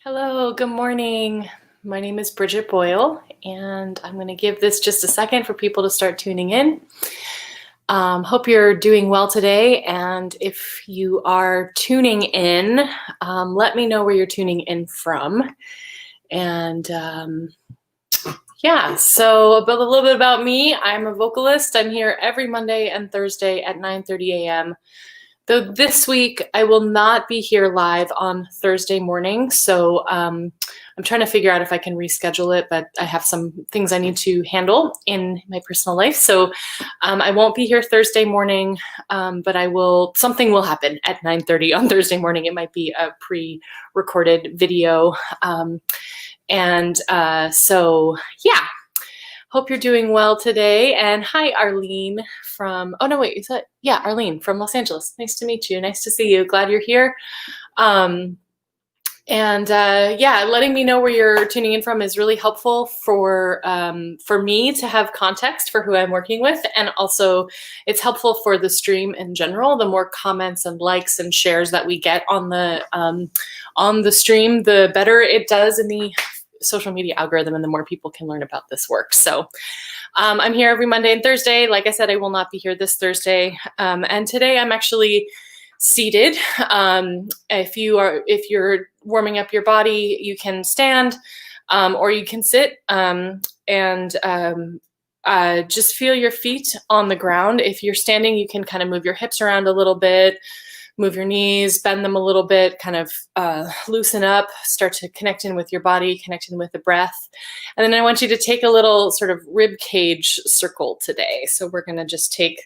Hello, good morning. My name is Briget Boyle, and I'm going to give this just a second for people to start tuning in. Hope you're doing well today, and if you are tuning in, let me know where you're tuning in from. And yeah, so a little bit about me. I'm a vocalist. I'm here every Monday and Thursday at 9:30 a.m. Though this week I will not be here live on Thursday morning, so I'm trying to figure out if I can reschedule it, but I have some things I need to handle in my personal life. So I won't be here Thursday morning, but something will happen at 9:30 on Thursday morning. It might be a pre-recorded video. So yeah. Hope you're doing well today. And hi, Arlene from, oh no, wait, is that, yeah, Arlene from Los Angeles. Nice to meet you. Nice to see you. Glad you're here. Yeah, letting me know where you're tuning in from is really helpful for me to have context for who I'm working with. And also it's helpful for the stream in general. The more comments and likes and shares that we get on the stream, the better it does in the social media algorithm and the more people can learn about this work. So I'm here every Monday and Thursday. Like I said, I will not be here this Thursday. And today I'm actually seated. If you're warming up your body, you can stand or you can sit just feel your feet on the ground. If you're standing, you can kind of move your hips around a little bit, move your knees, bend them a little bit, kind of loosen up, start to connect in with your body, connect in with the breath. And then I want you to take a little sort of rib cage circle today. So we're going to just take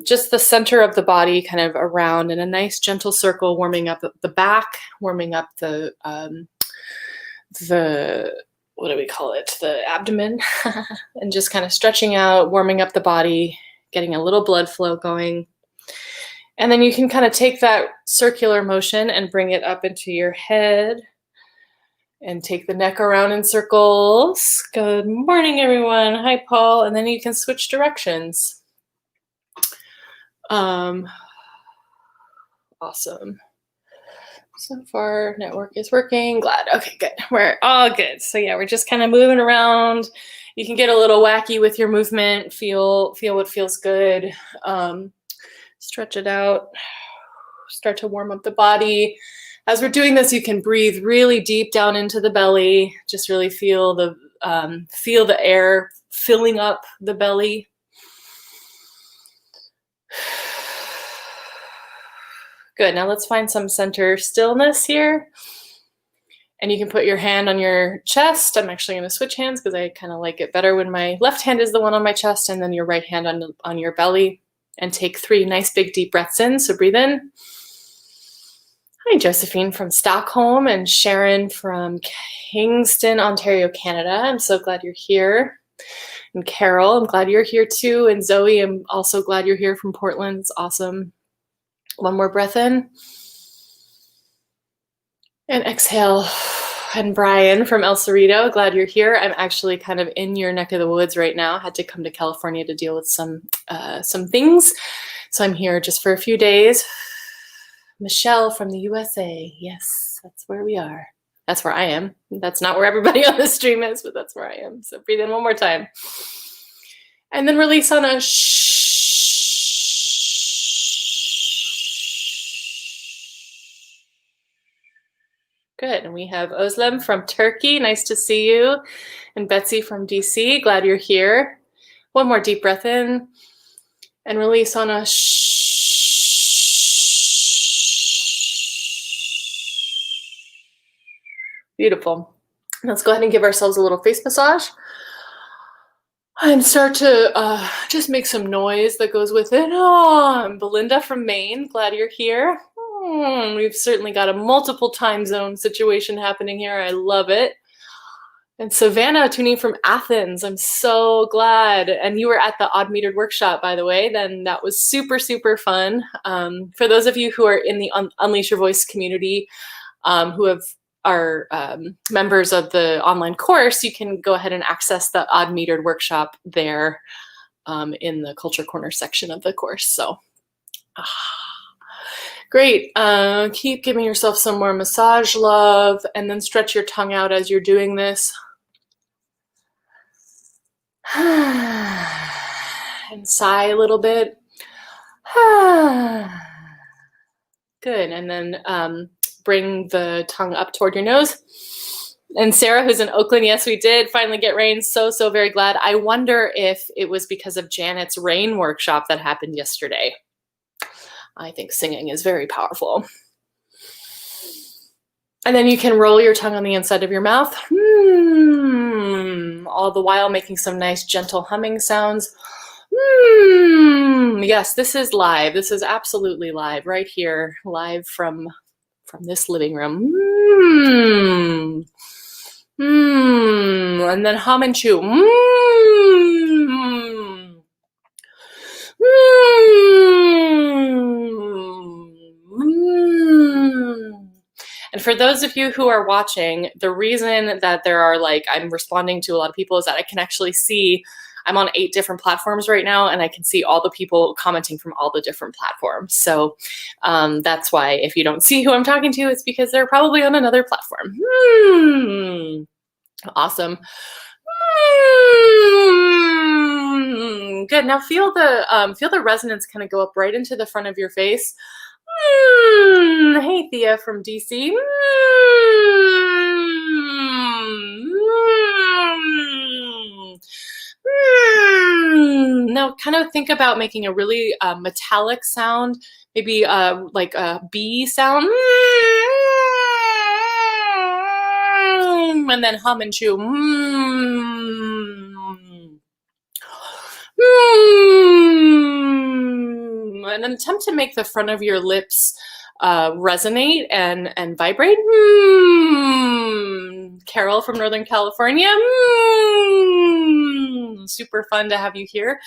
just the center of the body kind of around in a nice gentle circle, warming up the back, warming up the what do we call it? The abdomen, and just kind of stretching out, warming up the body, getting a little blood flow going. And then you can kind of take that circular motion and bring it up into your head and take the neck around in circles. Good morning, everyone. Hi, Paul. And then you can switch directions. Awesome. So far, network is working. Glad. Okay, good. We're all good. So yeah, we're just kind of moving around. You can get a little wacky with your movement. Feel what feels good. Stretch it out, start to warm up the body. As we're doing this, you can breathe really deep down into the belly. Just really feel the air filling up the belly. Good, now let's find some center stillness here. And you can put your hand on your chest. I'm actually gonna switch hands because I kind of like it better when my left hand is the one on my chest and then your right hand on your belly. And take 3 nice big deep breaths in. So breathe in. Hi, Josephine from Stockholm and Sharon from Kingston, Ontario, Canada. I'm so glad you're here. And Carol, I'm glad you're here too. And Zoe, I'm also glad you're here from Portland. It's awesome. One more breath in. And exhale. And Brian from El Cerrito, glad you're here. I'm actually kind of in your neck of the woods right now. Had to come to California to deal with some things. So I'm here just for a few days. Michelle from the USA. Yes, that's where we are. That's where I am. That's not where everybody on the stream is, but that's where I am. So breathe in one more time. And then release on a shh. Good, and we have Özlem from Turkey, nice to see you. And Betsy from DC, glad you're here. One more deep breath in and release on a shh. Beautiful. Let's go ahead and give ourselves a little face massage. And start to just make some noise that goes with it. Oh, I'm Belinda from Maine, glad you're here. We've certainly got a multiple time zone situation happening here. I love it. And Savannah tuning from Athens. I'm so glad. And you were at the Odd Metered workshop, by the way. Then that was super, super fun. For those of you who are in the Unleash Your Voice community, who are members of the online course, you can go ahead and access the Odd Metered workshop there in the Culture Corner section of the course. So Great. Keep giving yourself some more massage love, and then stretch your tongue out as you're doing this. And sigh a little bit. Good. And then bring the tongue up toward your nose. And Sarah, who's in Oakland, yes, we did finally get rain. So very glad. I wonder if it was because of Janet's rain workshop that happened yesterday. I think singing is very powerful. And then you can roll your tongue on the inside of your mouth, all the while making some nice gentle humming sounds. Yes, this is live. This is absolutely live right here, live from this living room. And then hum and chew. And for those of you who are watching, the reason that there are I'm responding to a lot of people is that I can actually see, I'm on 8 different platforms right now, and I can see all the people commenting from all the different platforms. So that's why if you don't see who I'm talking to, it's because they're probably on another platform. Awesome. Good. Now feel the resonance kind of go up right into the front of your face. Hey, Thea from DC. Now kind of think about making a really metallic sound, maybe like a bee sound. And then hum and chew. And attempt to make the front of your lips resonate and vibrate. Carol from Northern California. Super fun to have you here.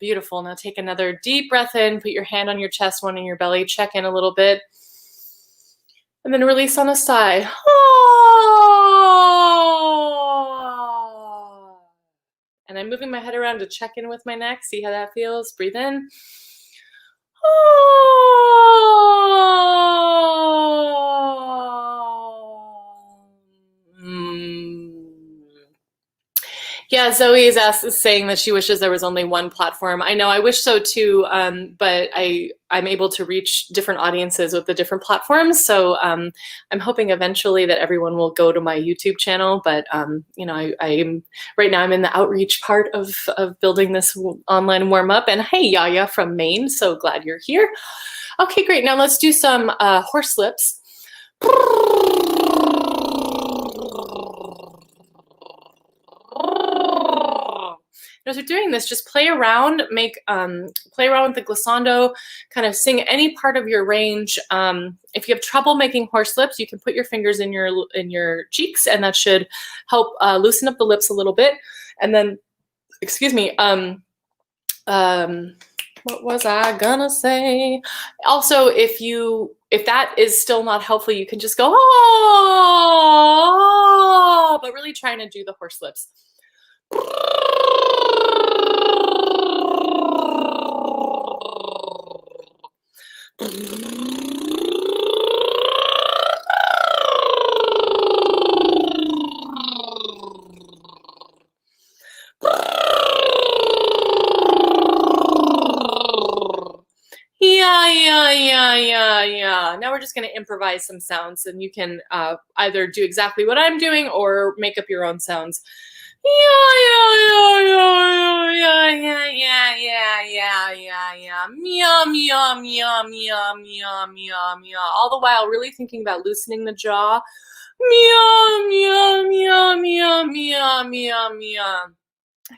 Beautiful. Now take another deep breath in, put your hand on your chest, one on your belly, check in a little bit, and then release on a sigh. And I'm moving my head around to check in with my neck, see how that feels. Breathe in. Yeah, Zoe is saying that she wishes there was only one platform. I know, I wish so too, but I'm able to reach different audiences with the different platforms. So I'm hoping eventually that everyone will go to my YouTube channel. But you know, right now I'm in the outreach part of building this online warm up. And hey, Yaya from Maine, so glad you're here. Okay, great. Now let's do some horse lips. As you're doing this, just play around, play around with the glissando, kind of sing any part of your range. If you have trouble making horse lips, you can put your fingers in your cheeks, and that should help loosen up the lips a little bit. And then, excuse me, what was I gonna say? Also, if that is still not helpful, you can just go, oh, but really trying to do the horse lips. Yeah. Now we're just going to improvise some sounds, and you can either do exactly what I'm doing or make up your own sounds. Yeah. Meow. All the while really thinking about loosening the jaw. Meow.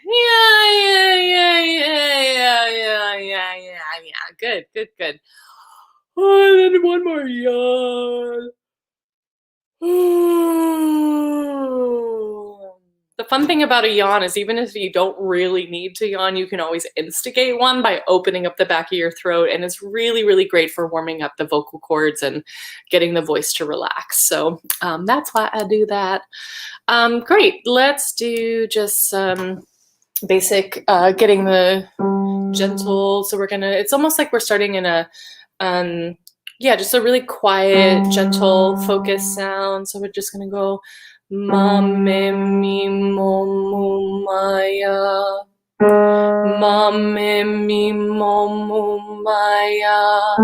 Yeah. Good. Oh, and then one more yawn. The fun thing about a yawn is even if you don't really need to yawn, you can always instigate one by opening up the back of your throat, and it's really, really great for warming up the vocal cords and getting the voice to relax. So that's why I do that. Great. Let's do just some basic getting the gentle. So we're gonna, it's almost like we're starting in a, yeah, just a really quiet, gentle, focused sound. So we're just gonna go ma me mi mo mu maya, ma me mi mo mu maya,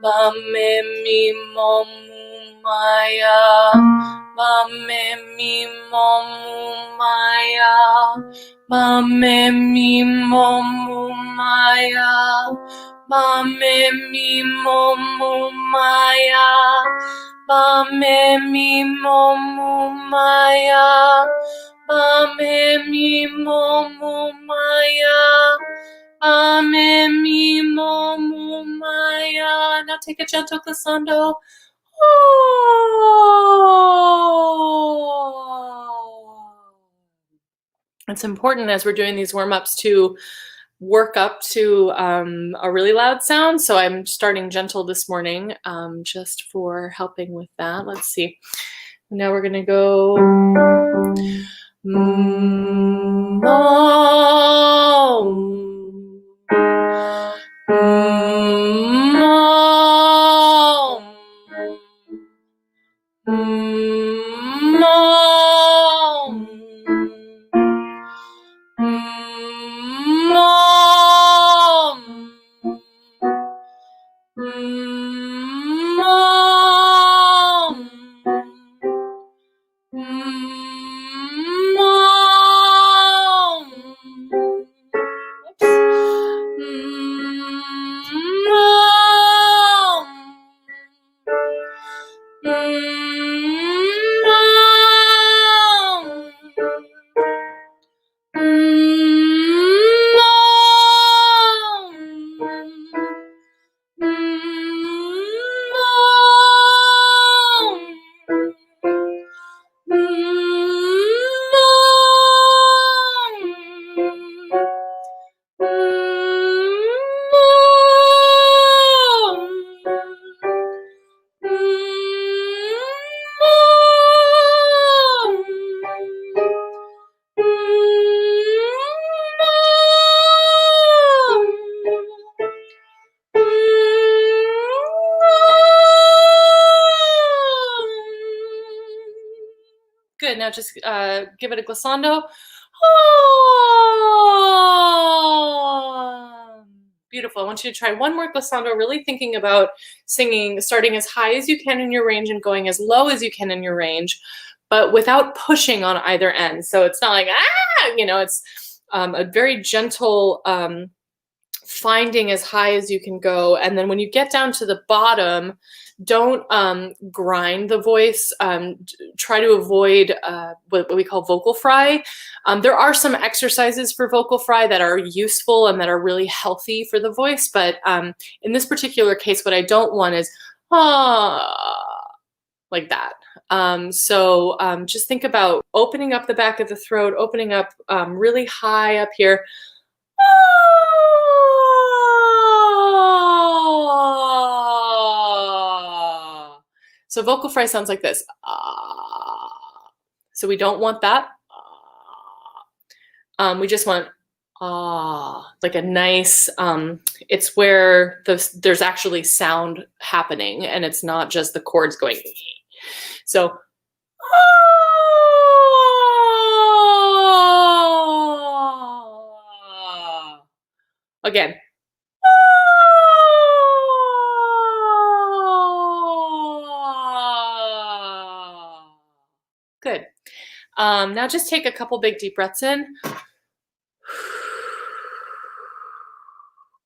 ma me mi mo mu maya, ma me mi mo mu maya, ma me mi mo mu maya, ma me mi mo mu maya, ma me mi mo mu maya, ma me mi mo mu maya, ma me mi mo mu maya. Now take a gentle glissando. It's important as we're doing these warm-ups to work up to a really loud sound. So I'm starting gentle this morning just for helping with that. Let's see. Now we're gonna go good. Now just give it a glissando. Beautiful. I want you to try one more glissando, really thinking about singing, starting as high as you can in your range and going as low as you can in your range, but without pushing on either end. So it's not like, you know, it's a very gentle finding as high as you can go. And then when you get down to the bottom, don't grind the voice. Try to avoid what we call vocal fry. There are some exercises for vocal fry that are useful and that are really healthy for the voice. But in this particular case, what I don't want is like that. So just think about opening up the back of the throat, opening up really high up here. So vocal fry sounds like this. So we don't want that. We just want like a nice, it's where there's actually sound happening and it's not just the chords going. So again. Good. Now just take a couple big deep breaths in.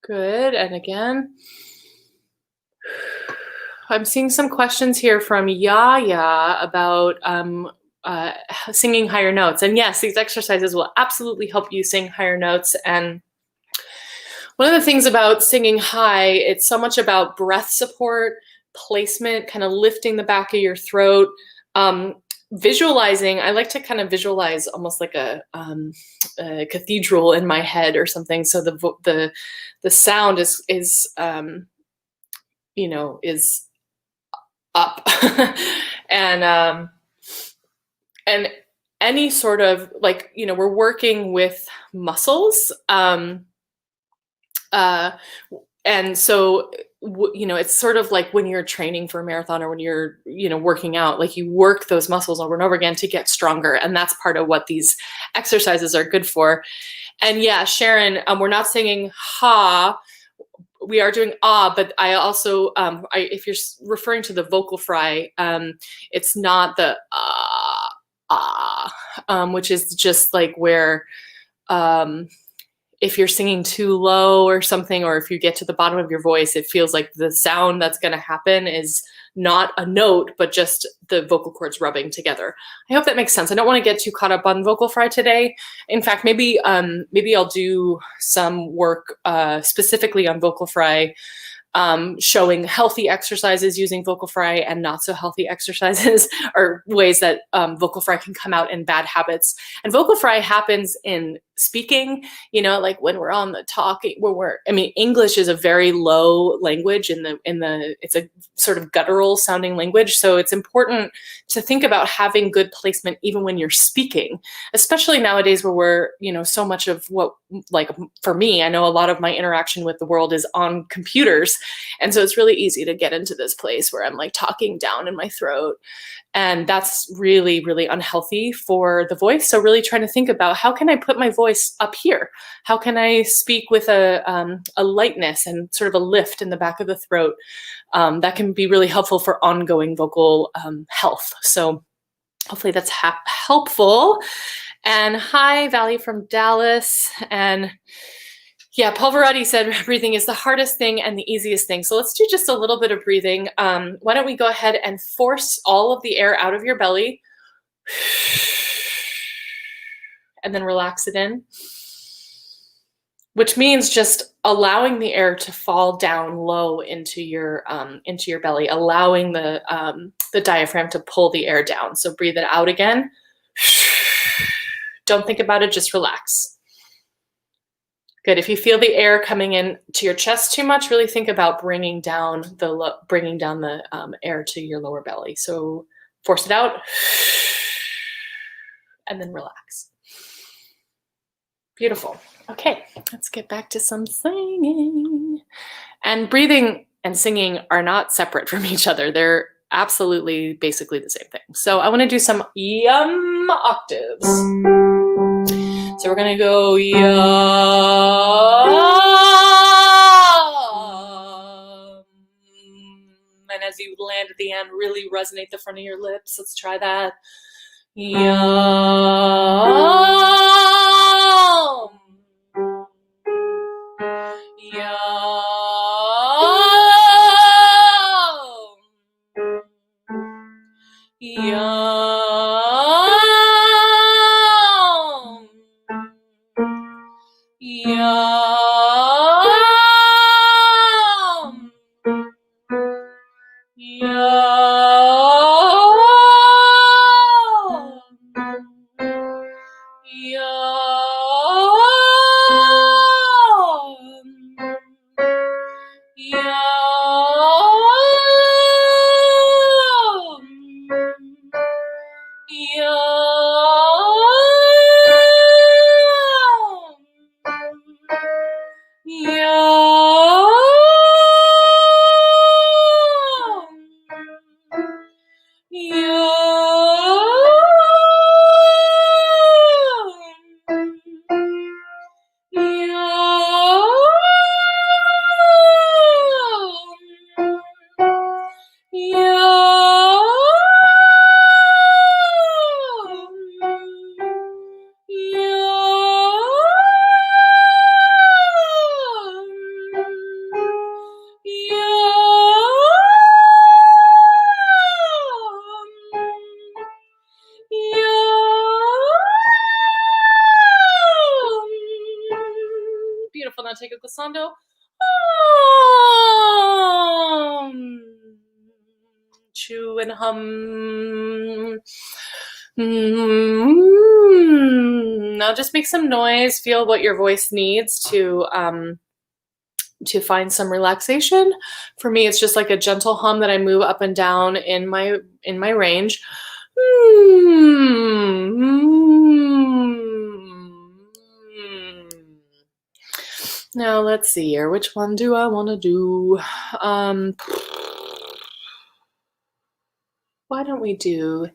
Good. And again. I'm seeing some questions here from Yaya about singing higher notes. And yes, these exercises will absolutely help you sing higher notes. And one of the things about singing high, it's so much about breath support, placement, kind of lifting the back of your throat, visualizing. I like to kind of visualize almost like a cathedral in my head or something. So the sound is you know, is up and any sort of, like, you know, we're working with muscles. And so, you know, it's sort of like when you're training for a marathon or when you're, you know, working out, like you work those muscles over and over again to get stronger. And that's part of what these exercises are good for. And yeah, Sharon, we're not singing ha, we are doing ah, but I also, if you're referring to the vocal fry, it's not the which is just like where, if you're singing too low or something, or if you get to the bottom of your voice, it feels like the sound that's going to happen is not a note, but just the vocal cords rubbing together. I hope that makes sense. I don't want to get too caught up on vocal fry today. In fact, maybe I'll do some work specifically on vocal fry, showing healthy exercises using vocal fry and not so healthy exercises, or ways that vocal fry can come out in bad habits. And vocal fry happens in speaking, you know, like when we're on the talking, English is a very low language it's a sort of guttural sounding language. So it's important to think about having good placement even when you're speaking, especially nowadays where we're, you know, so much of what, like for me, I know a lot of my interaction with the world is on computers. And so it's really easy to get into this place where I'm like talking down in my throat. And that's really, really unhealthy for the voice. So really trying to think about, how can I put my voice up here? How can I speak with a lightness and sort of a lift in the back of the throat? That can be really helpful for ongoing vocal health. So hopefully that's helpful. And hi, Valley from Dallas. And yeah, Paul Verratti said breathing is the hardest thing and the easiest thing. So let's do just a little bit of breathing. Why don't we go ahead and force all of the air out of your belly and then relax it in, which means just allowing the air to fall down low into your belly, allowing the diaphragm to pull the air down. So breathe it out again. Don't think about it, just relax. Good. If you feel the air coming in to your chest too much, really think about bringing down the air to your lower belly. So force it out and then relax. Beautiful. Okay, let's get back to some singing. And breathing and singing are not separate from each other. They're absolutely basically the same thing. So I want to do some yum octaves. So we're going to go yum. And as you land at the end, really resonate the front of your lips. Let's try that. Yum. Yum. Yum. Yum. Beautiful. Now take a glissando. Chew and hum. Now just make some noise. Feel what your voice needs to find some relaxation. For me, it's just like a gentle hum that I move up and down in my range. Now let's see here. Which one do I want to do? Why don't we do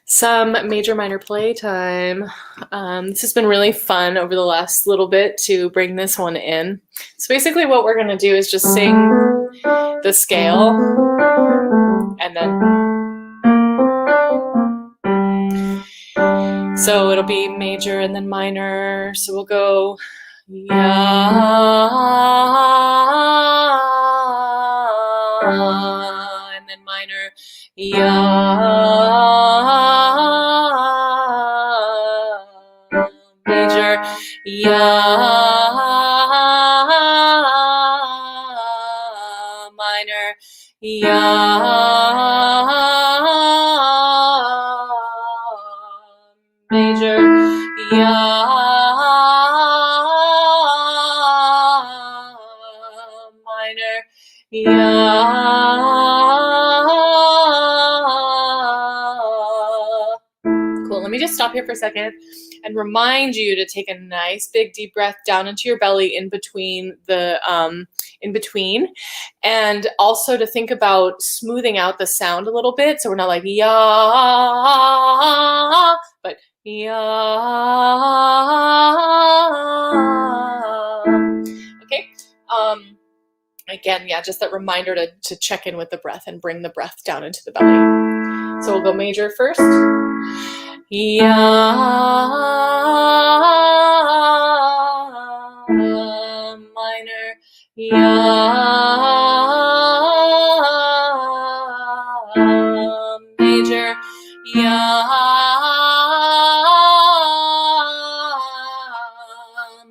some major minor play time? This has been really fun over the last little bit to bring this one in. So basically what we're going to do is just sing the scale and then so it'll be major and then minor. So we'll go ya and then minor ya major ya minor ya major ya minor ya. Cool. Let me just stop here for a second and remind you to take a nice big deep breath down into your belly in between the and also to think about smoothing out the sound a little bit, so we're not like ya, but ya. Okay. Again, yeah, just that reminder to check in with the breath and bring the breath down into the belly. So we'll go major first. Ya minor ya major ya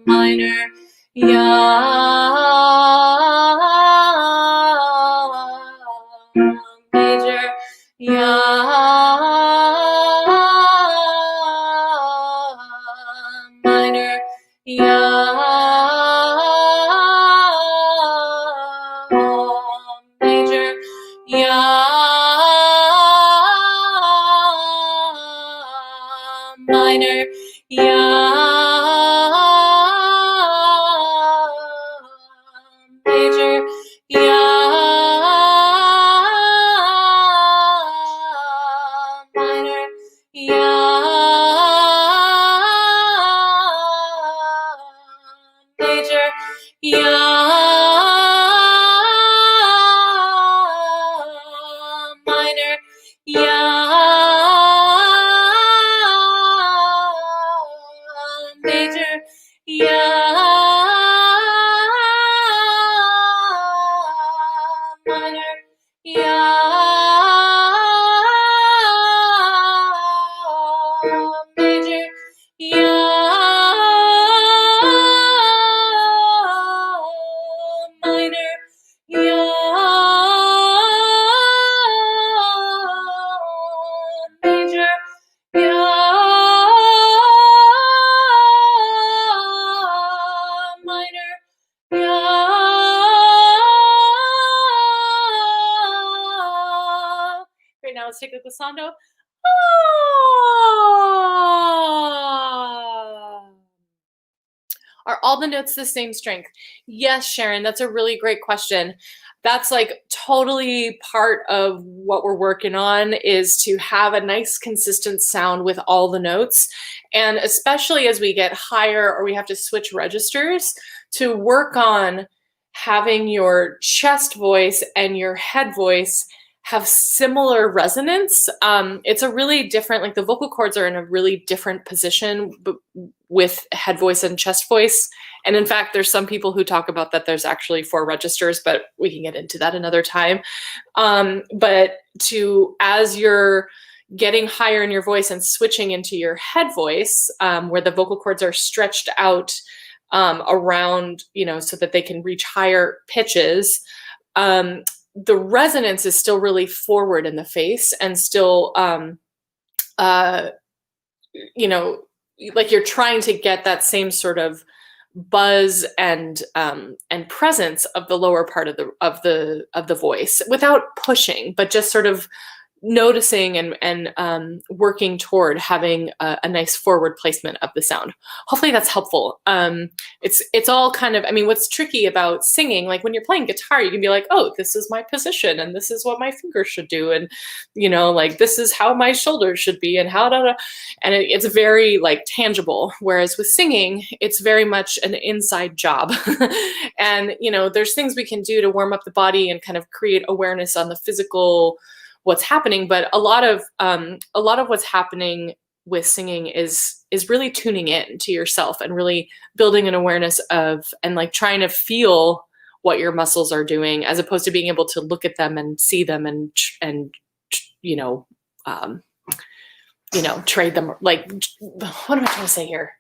minor ya major ya minor ya major ya minor ya major ya minor ya major ya minor ya major ya minor ya major ya minor ya major ya minor ya. Great, now let's take a glissando. Are all the notes the same strength? Yes, Sharon, that's a really great question. That's like totally part of what we're working on, is to have a nice consistent sound with all the notes. And especially as we get higher or we have to switch registers, to work on having your chest voice and your head voice have similar resonance. It's a really different, like the vocal cords are in a really different position with head voice and chest voice. And in fact, there's some people who talk about that there's actually 4 registers, but we can get into that another time. But as you're getting higher in your voice and switching into your head voice, where the vocal cords are stretched out around, so that they can reach higher pitches, the resonance is still really forward in the face and still, like you're trying to get that same sort of buzz and presence of the lower part of the voice without pushing, but just sort of noticing and working toward having a nice forward placement of the sound. Hopefully that's helpful. It's all kind of, I mean, what's tricky about singing, like when you're playing guitar, you can be like, oh, this is my position and this is what my fingers should do. And, you know, like this is how my shoulders should be and how, and it's very like tangible. Whereas with singing, it's very much an inside job. And, you know, there's things we can do to warm up the body and kind of create awareness on the physical what's happening, but a lot of what's happening with singing is really tuning in to yourself and really building an awareness of and like trying to feel what your muscles are doing, as opposed to being able to look at them and see them and trade them. Like, what am I trying to say here?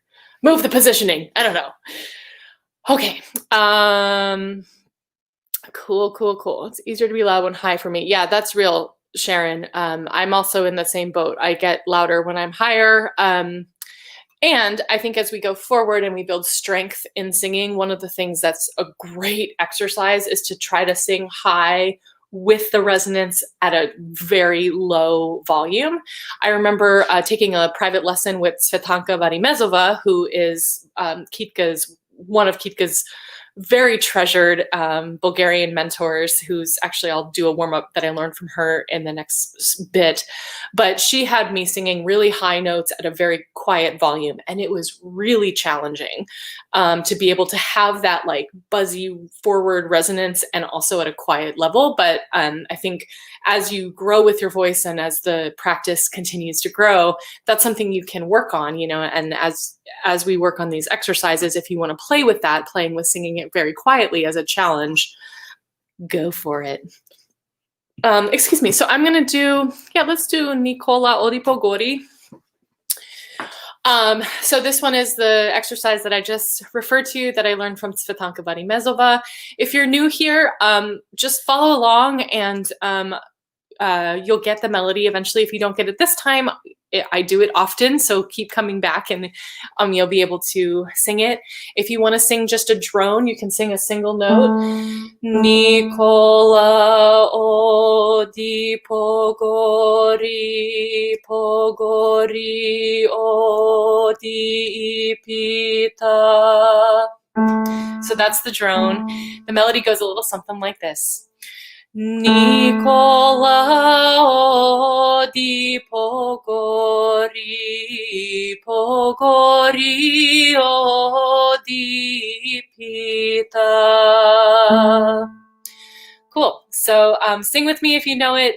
Move the positioning. I don't know. Okay. Cool. It's easier to be loud when high for me. Yeah, that's real, Sharon. I'm also in the same boat. I get louder when I'm higher. And I think as we go forward and we build strength in singing, one of the things that's a great exercise is to try to sing high with the resonance at a very low volume. I remember taking a private lesson with Svetanka Varimezova, who is one of Kitka's very treasured Bulgarian mentors, who's actually, I'll do a warm-up that I learned from her in the next bit, but she had me singing really high notes at a very quiet volume, and it was really challenging to be able to have that like buzzy forward resonance and also at a quiet level. But I think as you grow with your voice and as the practice continues to grow, that's something you can work on, you know, and as we work on these exercises, if you want to play with that, playing with singing it very quietly as a challenge, go for it. Excuse me. So I'm going to let's do Nikola Odipo Gori. So this one is the exercise that I just referred to that I learned from Svetanka Varimezova. If you're new here, just follow along and you'll get the melody eventually. If you don't get it this time, I do it often, so keep coming back and you'll be able to sing it. If you want to sing just a drone, you can sing a single note. Nikola odi pogori, pogori odi pita. So that's the drone. The melody goes a little something like this. Nikola odi pogori, pogori odi pita. Cool. So sing with me if you know it.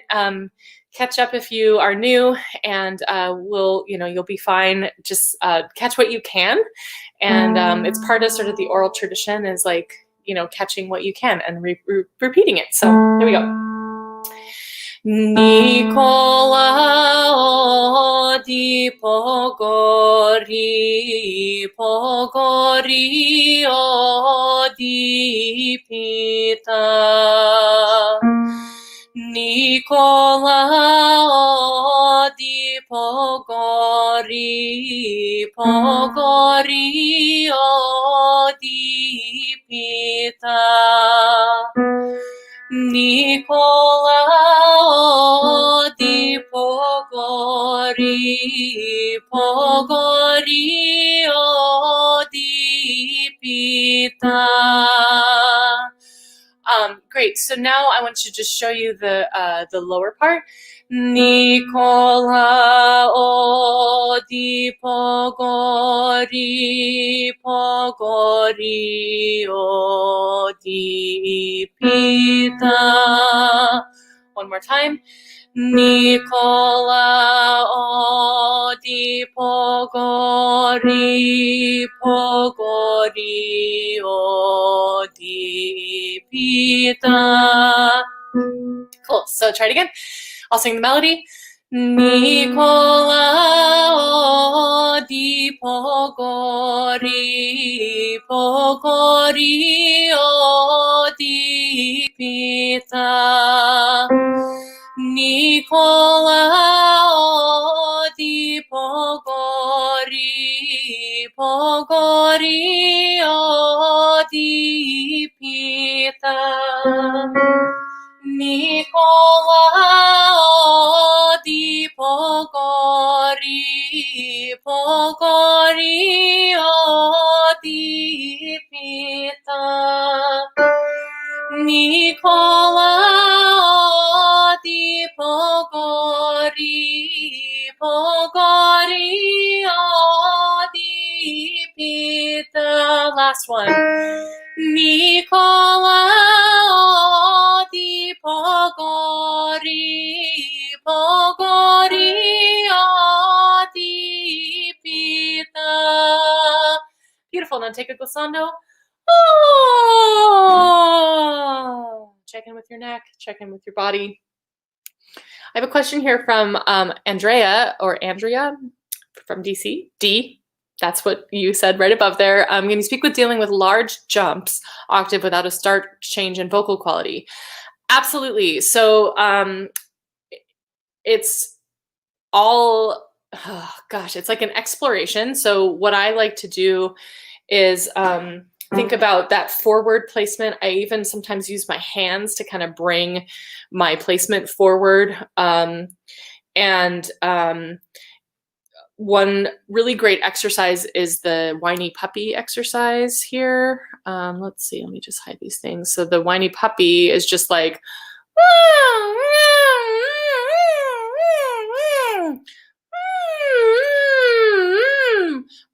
Catch up if you are new, and you'll be fine. Just catch what you can, and it's part of sort of the oral tradition is like, catching what you can and repeating it. So here we go. Nikola odi pogori, pogori odi pita. Nikola odi pogori, pogori odi pita. Nikola odi pogori, pogori odi pita. Great. So now I want to just show you the lower part. Nikola odi pogori, pogori odi pita. One more time. Nikola odi pogori, pogori odi pita. Cool. So try it again. I'll sing the melody. Nikola odi pogori, pogori odi pita. Nikola odi pogori, pogori odi pita. Nikola gori, odi pita. Nikola, odi gori, odi pita. Last one. Nikola, odi gori, odi pita. Beautiful. Now take a glissando. Oh. Check in with your neck. Check in with your body. I have a question here from Andrea from DC. D. That's what you said right above there. Can you speak with dealing with large jumps octave without a stark change in vocal quality? Absolutely. So it's all, oh gosh, it's like an exploration. So what I like to do is think about that forward placement. I even sometimes use my hands to kind of bring my placement forward. One really great exercise is the whiny puppy exercise here. Let's see, let me just hide these things. So the whiny puppy is just like,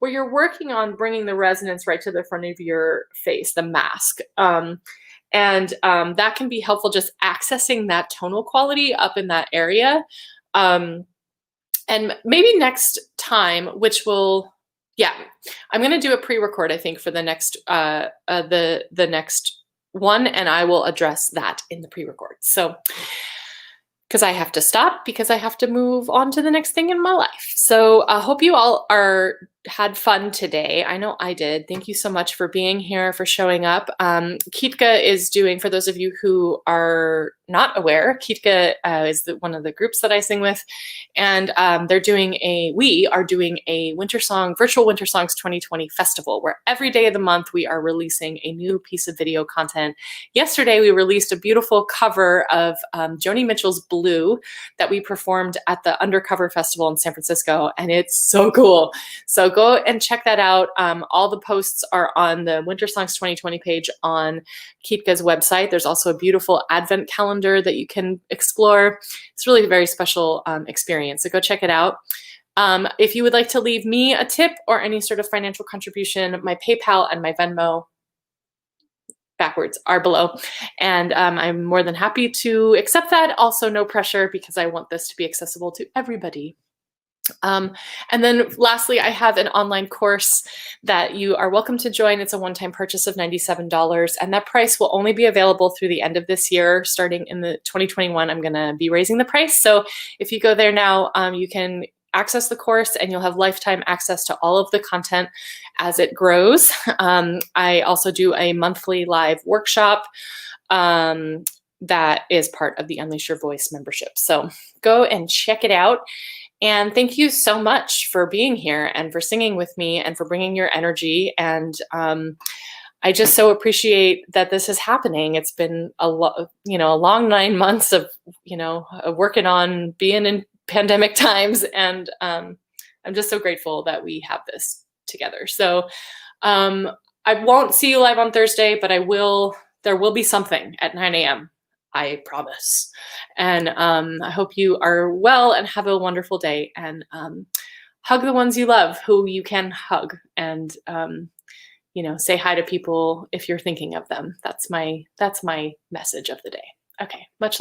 where you're working on bringing the resonance right to the front of your face, the mask. That can be helpful, just accessing that tonal quality up in that area. And maybe next time, which will, yeah, I'm going to do a pre-record, I think, for the next the next one, and I will address that in the pre-record. So, because I have to stop, because I have to move on to the next thing in my life. So I hope you all had fun today. I know I did. Thank you so much for being here, for showing up. Kitka is doing, for those of you who are not aware, Kitka is one of the groups that I sing with, and we are doing a virtual Winter Songs 2020 festival, where every day of the month we are releasing a new piece of video content. Yesterday we released a beautiful cover of Joni Mitchell's Blue that we performed at the Undercover Festival in San Francisco, and it's so cool. So go and check that out. All the posts are on the Winter Songs 2020 page on Kitka's website. There's also a beautiful advent calendar that you can explore. It's really a very special experience, so go check it out. If you would like to leave me a tip or any sort of financial contribution, my PayPal and my Venmo, backwards, are below, and I'm more than happy to accept that. Also, no pressure, because I want this to be accessible to everybody. And then lastly, I have an online course that you are welcome to join. It's a one-time purchase of $97, and that price will only be available through the end of this year. Starting in the 2021, I'm going to be raising the price. So if you go there now, you can access the course, and you'll have lifetime access to all of the content as it grows. I also do a monthly live workshop that is part of the Unleash Your Voice membership. So go and check it out. And thank you so much for being here and for singing with me and for bringing your energy. And I just so appreciate that this is happening. It's been a long 9 months of, working on being in pandemic times. And I'm just so grateful that we have this together. So I won't see you live on Thursday, but there will be something at 9 a.m. I promise. And I hope you are well and have a wonderful day, and hug the ones you love who you can hug, and say hi to people if you're thinking of them. That's my message of the day. Okay, much love.